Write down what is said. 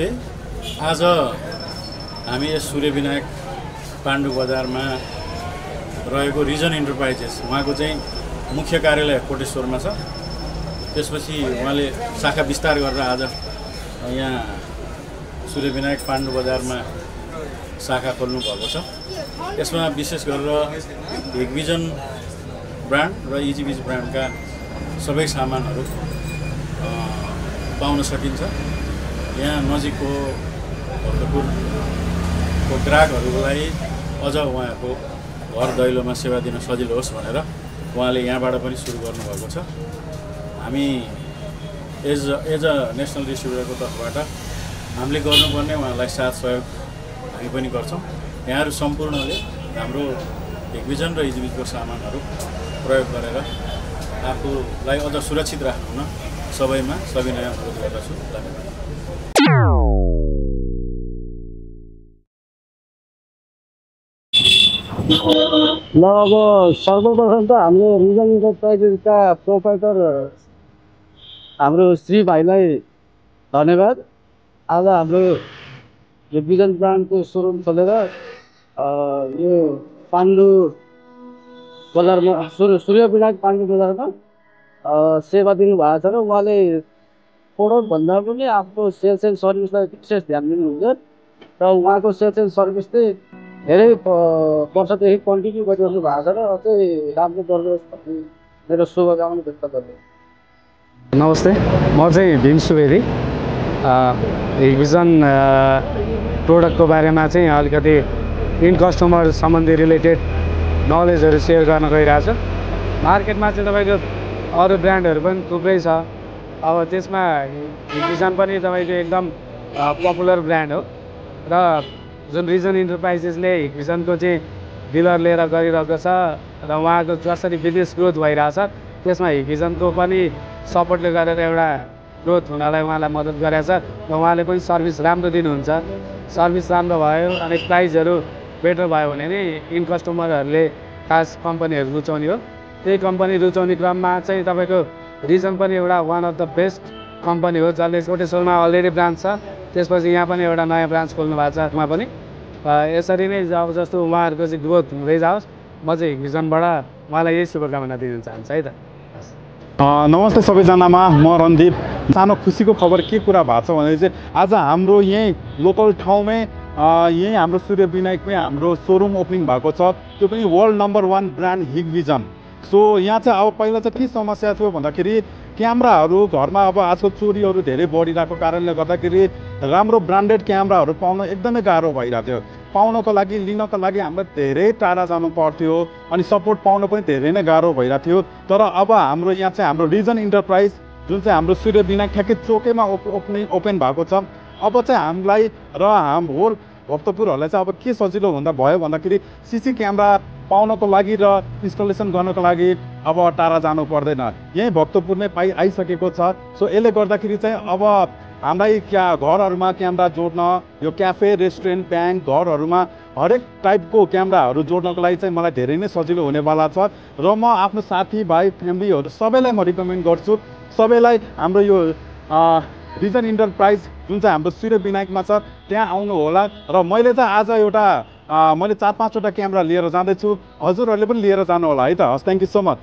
नमस्ते। आज हामी यस सूर्यविनायक पाण्डु बजारमा रहेको रिजन इन्टरप्राइजेस उहाँको चाहिँ मुख्य कार्यालय कोटेश्वरमा छ। त्यसपछि उहाँले शाखा विस्तार गरेर आज यहाँ सूर्यविनायक पाण्डु बजारमा शाखा खोल्नु भएको छ। यसमा विशेष गरेर हिगभिजन ब्रान्ड र इजीबिज ब्रान्डका सबै सामानहरू पाउन सकिन्छ। यहाँ नजिकको भक्तपुरको ग्राहकहरूलाई अझ उहाँको घर दैलोमा सेवा दिन सजिलो होस् भनेर उहाँले यहाँबाट पनि सुरु गर्नुभएको छ। हामी एज अ नेसनल डिस्ट्रिब्युटरको तर्फबाट हामीले गर्नुपर्ने उहाँलाई साथ सहयोग हामी पनि गर्छौँ। यहाँहरू सम्पूर्णले हाम्रो हिगभिजन र इजीबिजको सामानहरू प्रयोग गरेर आफूलाई अझ सुरक्षित राख्नुहुन सबैमा सविनय अनुरोध गर्दछु। धन्यवाद। ल अब सर्वप्रथम त हाम्रो रिजन इन्टरप्राइजेसका प्रोप्राइटर हाम्रो श्री भाइलाई धन्यवाद। आज हाम्रो यो भिजन ब्रान्डको सोरुम खोलेर यो पाण्डु बजारमा सूर्यविनायक पाण्डु बजारमा सेवा दिनुभएको छ र उहाँले प्रोडक्टभन्दा पनि आफ्नो सेल्स एन्ड सर्भिसलाई विशेष ध्यान दिनुहुन्छ र उहाँको सेल्स एन्ड सर्भिस चाहिँ धेरै वर्षदेखि कन्टिन्यू गरिरहनु भएको छ र अझै राम्रो गरिदियोस् भन्ने मेरो शुभकामना व्यक्त गर्छु। नमस्ते, म चाहिँ भीम सुवेदी। हिगभिजन प्रोडक्टको बारेमा चाहिँ अलिकति इन कस्टमर सम्बन्धी रिलेटेड नलेजहरू सेयर गर्न गइरहेको छु। मार्केटमा चाहिँ तपाईँको अरू ब्रान्डहरू पनि थुप्रै छ। अब त्यसमा हिगभिजन पनि तपाईँको एकदम पपुलर ब्रान्ड हो र जुन रिजन इन्टरप्राइजेसले हिगभिजनको चाहिँ डिलर लिएर गरिरहेको छ र उहाँको जसरी बिजनेस ग्रोथ भइरहेछ त्यसमा हिगभिजनको पनि सपोर्टले गरेर एउटा ग्रोथ हुनलाई उहाँलाई मद्दत गरेको छ र उहाँले पनि सर्भिस राम्रो दिनुहुन्छ। सर्भिस राम्रो भयो अनि प्राइसहरू बेटर भयो भने नि इन कस्टमरहरूले खास कम्पनीहरू रुचाउने हो। त्यही कम्पनी रुचाउने क्रममा चाहिँ तपाईँको रिजन पनि एउटा one of the best company हो जसले कोटेश्वरमा अलरेडी ब्रान्च छ। त्यसपछि यहाँ पनि एउटा नयाँ ब्रान्च खोल्नु भएको छ। उहाँ पनि यसरी नै अब जस्तो उहाँहरूको चाहिँ ग्रोथ हुँदै जाओस्। म चाहिँ हिगभिजनबाट उहाँलाई यही शुभकामना दिन चाहन्छु है त। नमस्ते सबैजनामा, म रणदीप। सानो खुसीको खबर के कुरा भएको छ भने चाहिँ आज हाम्रो यहीँ लोकल ठाउँमै यहीँ हाम्रो सूर्यविनायकमै हाम्रो सोरुम ओपनिङ भएको छ। त्यो पनि वर्ल्ड नम्बर 1 ब्रान्ड हिगभिजन। सो यहाँ चाहिँ अब पहिला चाहिँ के समस्या थियो भन्दाखेरि क्यामेराहरू घरमा अब आजकल चोरीहरू धेरै बढिरहेको कारणले गर्दाखेरि राम्रो ब्रान्डेड क्यामेराहरू पाउन एकदमै गाह्रो भइरहेको थियो। पाउनको लागि लिनको लागि हामीलाई धेरै टाढा जानु पर्थ्यो अनि सपोर्ट पाउन पनि धेरै नै गाह्रो भइरहेको थियो। तर अब हाम्रो यहाँ चाहिँ हाम्रो रिजन इन्टरप्राइज जुन चाहिँ हाम्रो सूर्यविनायक ठ्याक्कै चोकैमा ओपन भएको छ। अब चाहिँ हामीलाई र हाम्रो होल भक्तपुरहरूलाई चाहिँ अब के सजिलो भयो भन्दाखेरि सिसी क्यामेरा पाउनको लागि र इन्स्टलेसन गर्नको लागि अब टाढा जानु पर्दैन, यहीँ भक्तपुरमै आइसकेको छ। सो यसले गर्दाखेरि चाहिँ अब हामीलाई घरहरूमा क्यामेरा जोड्न, यो क्याफे रेस्टुरेन्ट ब्याङ्क घरहरूमा हरेक टाइपको क्यामेराहरू जोड्नको लागि चाहिँ मलाई धेरै नै सजिलो हुनेवाला छ र म आफ्नो साथीभाइ फ्यामिलीहरू सबैलाई म रिकमेन्ड गर्छु। सबैलाई हाम्रो यो रिजन इन्टरप्राइज जुन चाहिँ हाम्रो सूर्यविनायकमा छ त्यहाँ आउनु होला। र मैले चाहिँ आज एउटा मैले 4-5 वटा क्यामेरा लिएर जाँदैछु। हजुरहरूले पनि लिएर जानु होला है त। हस्, थ्याङ्क यू सो मच।